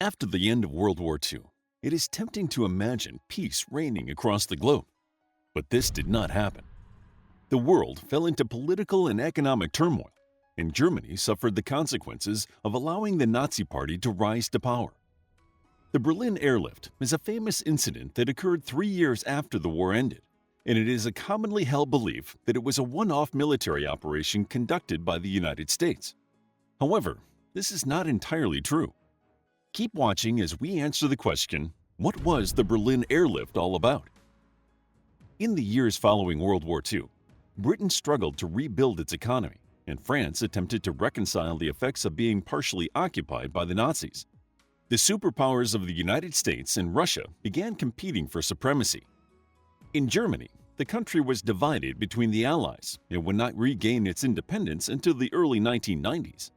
After the end of World War II, it is tempting to imagine peace reigning across the globe. But this did not happen. The world fell into political and economic turmoil, and Germany suffered the consequences of allowing the Nazi Party to rise to power. The Berlin Airlift is a famous incident that occurred 3 years after the war ended, and it is a commonly held belief that it was a one-off military operation conducted by the United States. However, this is not entirely true. Keep watching as we answer the question, what was the Berlin Airlift all about? In the years following World War II, Britain struggled to rebuild its economy, and France attempted to reconcile the effects of being partially occupied by the Nazis. The superpowers of the United States and Russia began competing for supremacy. In Germany, the country was divided between the Allies and would not regain its independence until the early 1990s.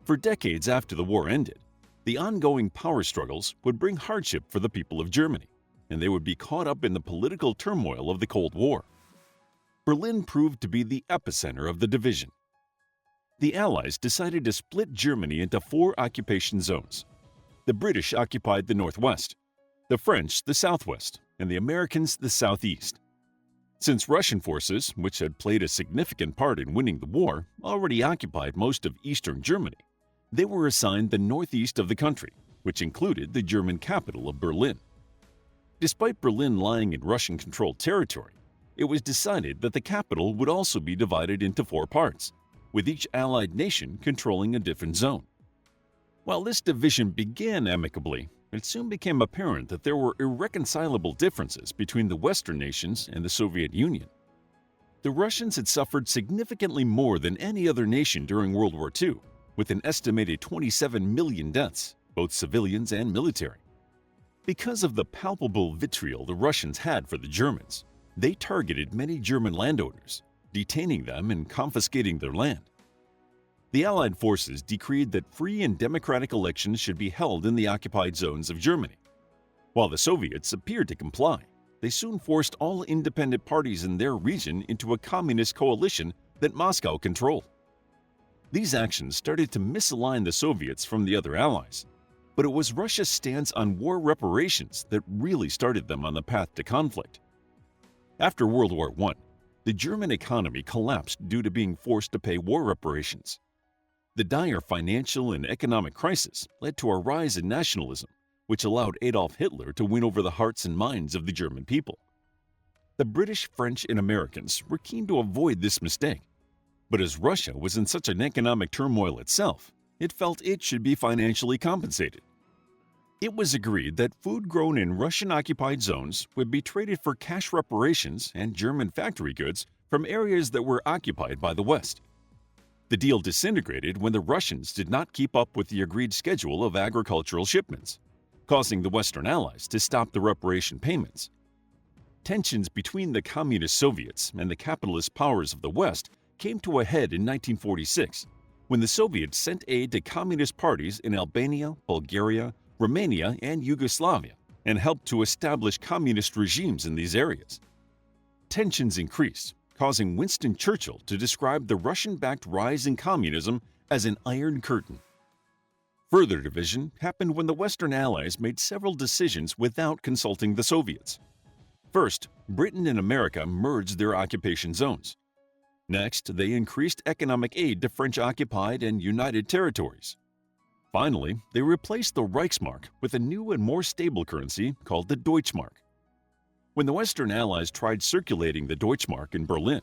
For decades after the war ended, the ongoing power struggles would bring hardship for the people of Germany, and they would be caught up in the political turmoil of the Cold War. Berlin proved to be the epicenter of the division. The Allies decided to split Germany into 4 occupation zones. The British occupied the northwest, the French the southwest, and the Americans the southeast. Since Russian forces, which had played a significant part in winning the war, already occupied most of eastern Germany, they were assigned the northeast of the country, which included the German capital of Berlin. Despite Berlin lying in Russian-controlled territory, it was decided that the capital would also be divided into 4 parts, with each Allied nation controlling a different zone. While this division began amicably, it soon became apparent that there were irreconcilable differences between the Western nations and the Soviet Union. The Russians had suffered significantly more than any other nation during World War II, with an estimated 27 million deaths, both civilians and military. Because of the palpable vitriol the Russians had for the Germans, they targeted many German landowners, detaining them and confiscating their land. The Allied forces decreed that free and democratic elections should be held in the occupied zones of Germany. While the Soviets appeared to comply, they soon forced all independent parties in their region into a communist coalition that Moscow controlled. These actions started to misalign the Soviets from the other Allies, but it was Russia's stance on war reparations that really started them on the path to conflict. After World War I, the German economy collapsed due to being forced to pay war reparations. The dire financial and economic crisis led to a rise in nationalism, which allowed Adolf Hitler to win over the hearts and minds of the German people. The British, French, and Americans were keen to avoid this mistake. But as Russia was in such an economic turmoil itself, it felt it should be financially compensated. It was agreed that food grown in Russian-occupied zones would be traded for cash reparations and German factory goods from areas that were occupied by the West. The deal disintegrated when the Russians did not keep up with the agreed schedule of agricultural shipments, causing the Western Allies to stop the reparation payments. Tensions between the Communist Soviets and the capitalist powers of the West came to a head in 1946, when the Soviets sent aid to communist parties in Albania, Bulgaria, Romania, and Yugoslavia, and helped to establish communist regimes in these areas. Tensions increased, causing Winston Churchill to describe the Russian-backed rise in communism as an Iron Curtain. Further division happened when the Western Allies made several decisions without consulting the Soviets. First, Britain and America merged their occupation zones. Next, they increased economic aid to French-occupied and United Territories. Finally, they replaced the Reichsmark with a new and more stable currency called the Deutschmark. When the Western Allies tried circulating the Deutschmark in Berlin,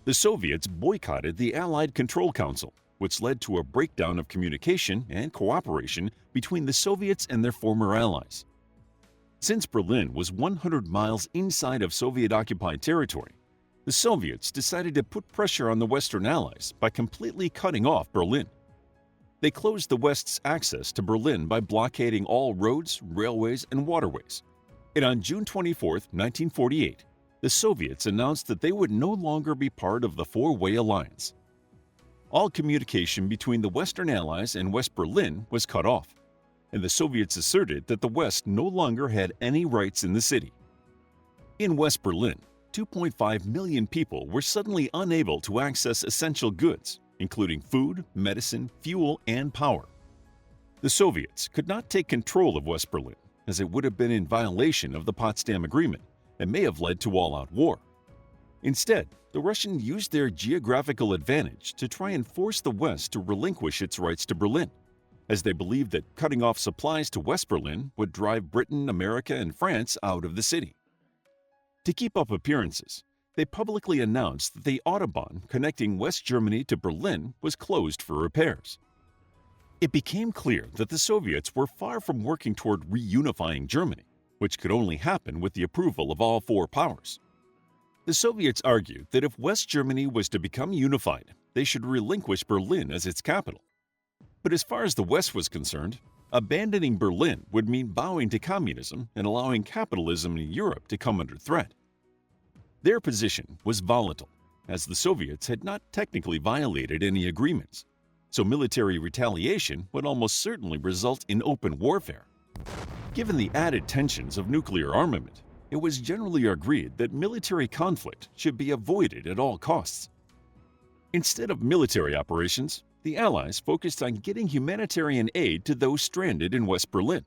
the Soviets boycotted the Allied Control Council, which led to a breakdown of communication and cooperation between the Soviets and their former allies. Since Berlin was 100 miles inside of Soviet-occupied territory, the Soviets decided to put pressure on the Western Allies by completely cutting off Berlin. They closed the West's access to Berlin by blockading all roads, railways, and waterways. And on June 24, 1948, the Soviets announced that they would no longer be part of the Four-Way Alliance. All communication between the Western Allies and West Berlin was cut off, and the Soviets asserted that the West no longer had any rights in the city. In West Berlin, 2.5 million people were suddenly unable to access essential goods, including food, medicine, fuel, and power. The Soviets could not take control of West Berlin, as it would have been in violation of the Potsdam Agreement and may have led to all-out war. Instead, the Russians used their geographical advantage to try and force the West to relinquish its rights to Berlin, as they believed that cutting off supplies to West Berlin would drive Britain, America, and France out of the city. To keep up appearances, they publicly announced that the Autobahn connecting West Germany to Berlin was closed for repairs. It became clear that the Soviets were far from working toward reunifying Germany, which could only happen with the approval of all four powers. The Soviets argued that if West Germany was to become unified, they should relinquish Berlin as its capital. But as far as the West was concerned, abandoning Berlin would mean bowing to communism and allowing capitalism in Europe to come under threat. Their position was volatile, as the Soviets had not technically violated any agreements, so military retaliation would almost certainly result in open warfare. Given the added tensions of nuclear armament, it was generally agreed that military conflict should be avoided at all costs. Instead of military operations, the Allies focused on getting humanitarian aid to those stranded in West Berlin.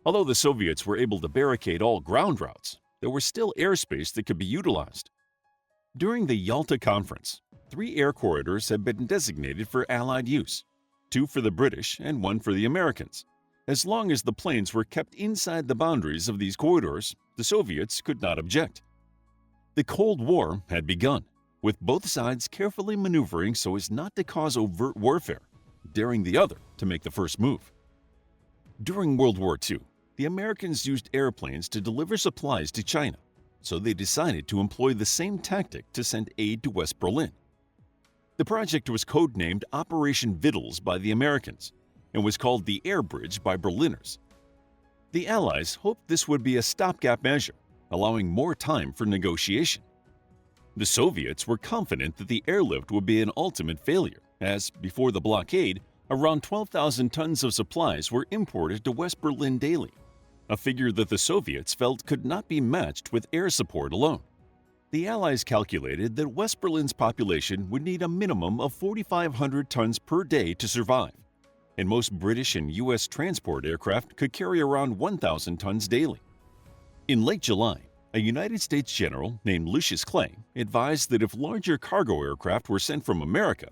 Although the Soviets were able to barricade all ground routes, there was still airspace that could be utilized. During the Yalta Conference, 3 air corridors had been designated for Allied use, 2 for the British and 1 for the Americans. As long as the planes were kept inside the boundaries of these corridors, the Soviets could not object. The Cold War had begun, with both sides carefully maneuvering so as not to cause overt warfare, daring the other to make the first move. During World War II, the Americans used airplanes to deliver supplies to China, so they decided to employ the same tactic to send aid to West Berlin. The project was codenamed Operation Vittles by the Americans and was called the Air Bridge by Berliners. The Allies hoped this would be a stopgap measure, allowing more time for negotiation. The Soviets were confident that the airlift would be an ultimate failure, as, before the blockade, around 12,000 tons of supplies were imported to West Berlin daily, a figure that the Soviets felt could not be matched with air support alone. The Allies calculated that West Berlin's population would need a minimum of 4,500 tons per day to survive, and most British and U.S. transport aircraft could carry around 1,000 tons daily. In late July, a United States general named Lucius Clay advised that if larger cargo aircraft were sent from America,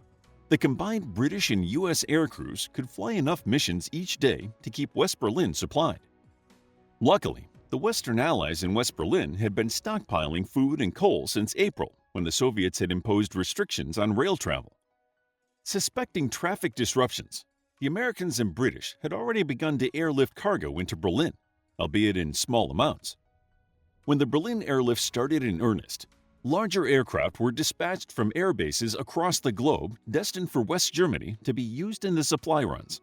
the combined British and U.S. air crews could fly enough missions each day to keep West Berlin supplied. Luckily, the Western Allies in West Berlin had been stockpiling food and coal since April, when the Soviets had imposed restrictions on rail travel. Suspecting traffic disruptions, the Americans and British had already begun to airlift cargo into Berlin, albeit in small amounts. When the Berlin airlift started in earnest, larger aircraft were dispatched from air bases across the globe destined for West Germany to be used in the supply runs.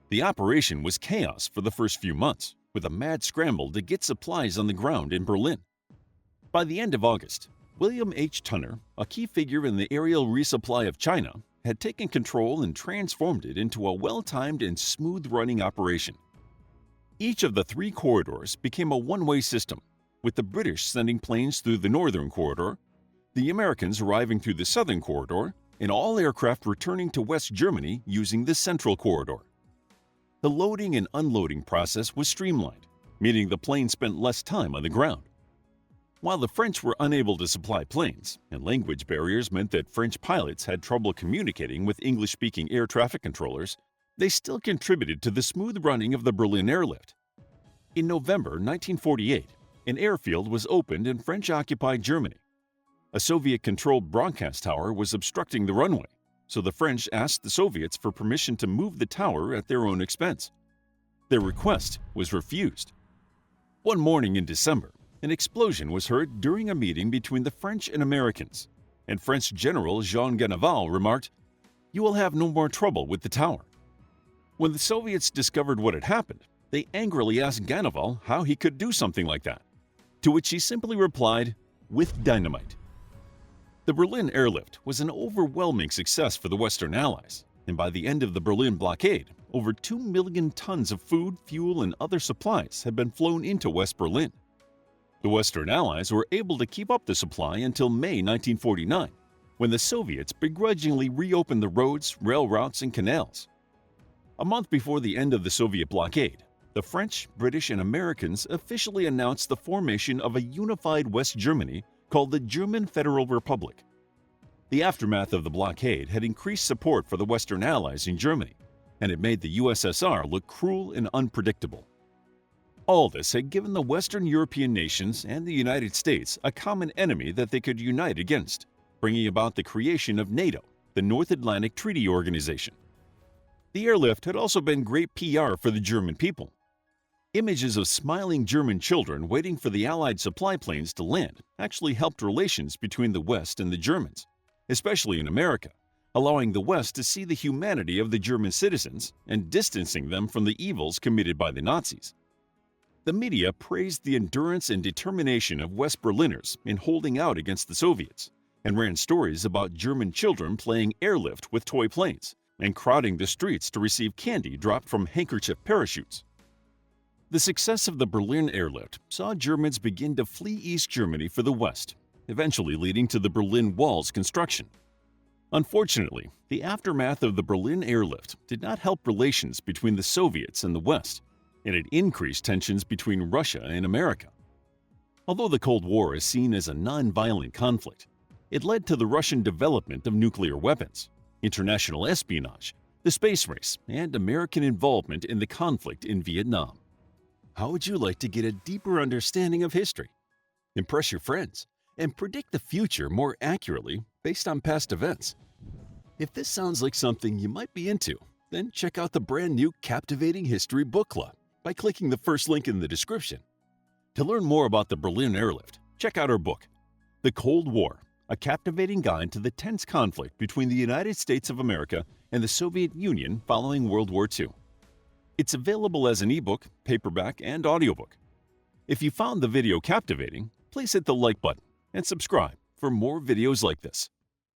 The operation was chaos for the first few months, with a mad scramble to get supplies on the ground in Berlin. By the end of August, William H. Tunner, a key figure in the aerial resupply of China, had taken control and transformed it into a well-timed and smooth-running operation. Each of the 3 corridors became a one-way system, with the British sending planes through the northern corridor, the Americans arriving through the southern corridor, and all aircraft returning to West Germany using the central corridor. The loading and unloading process was streamlined, meaning the planes spent less time on the ground. While the French were unable to supply planes, and language barriers meant that French pilots had trouble communicating with English-speaking air traffic controllers, they still contributed to the smooth running of the Berlin airlift. In November 1948, an airfield was opened in French-occupied Germany. A Soviet-controlled broadcast tower was obstructing the runway, so the French asked the Soviets for permission to move the tower at their own expense. Their request was refused. One morning in December, an explosion was heard during a meeting between the French and Americans, and French General Jean Ganneval remarked, "You will have no more trouble with the tower." When the Soviets discovered what had happened, they angrily asked Ganneval how he could do something like that, to which he simply replied, "With dynamite." The Berlin airlift was an overwhelming success for the Western Allies, and by the end of the Berlin blockade, over 2 million tons of food, fuel, and other supplies had been flown into West Berlin. The Western Allies were able to keep up the supply until May 1949, when the Soviets begrudgingly reopened the roads, rail routes, and canals. A month before the end of the Soviet blockade, the French, British, and Americans officially announced the formation of a unified West Germany called the German Federal Republic. The aftermath of the blockade had increased support for the Western Allies in Germany, and it made the USSR look cruel and unpredictable. All this had given the Western European nations and the United States a common enemy that they could unite against, bringing about the creation of NATO, the North Atlantic Treaty Organization. The airlift had also been great PR for the German people. Images of smiling German children waiting for the Allied supply planes to land actually helped relations between the West and the Germans, especially in America, allowing the West to see the humanity of the German citizens and distancing them from the evils committed by the Nazis. The media praised the endurance and determination of West Berliners in holding out against the Soviets, and ran stories about German children playing airlift with toy planes and crowding the streets to receive candy dropped from handkerchief parachutes. The success of the Berlin airlift saw Germans begin to flee East Germany for the West, eventually leading to the Berlin Wall's construction. Unfortunately, the aftermath of the Berlin airlift did not help relations between the Soviets and the West, and it increased tensions between Russia and America. Although the Cold War is seen as a non-violent conflict, it led to the Russian development of nuclear weapons, international espionage, the space race, and American involvement in the conflict in Vietnam. How would you like to get a deeper understanding of history, impress your friends, and predict the future more accurately based on past events? If this sounds like something you might be into, then check out the brand new Captivating History Book Club by clicking the first link in the description. To learn more about the Berlin airlift, check out our book, The Cold War, a captivating guide to the tense conflict between the United States of America and the Soviet Union following World War II. It's available as an ebook, paperback, and audiobook. If you found the video captivating, please hit the like button and subscribe for more videos like this.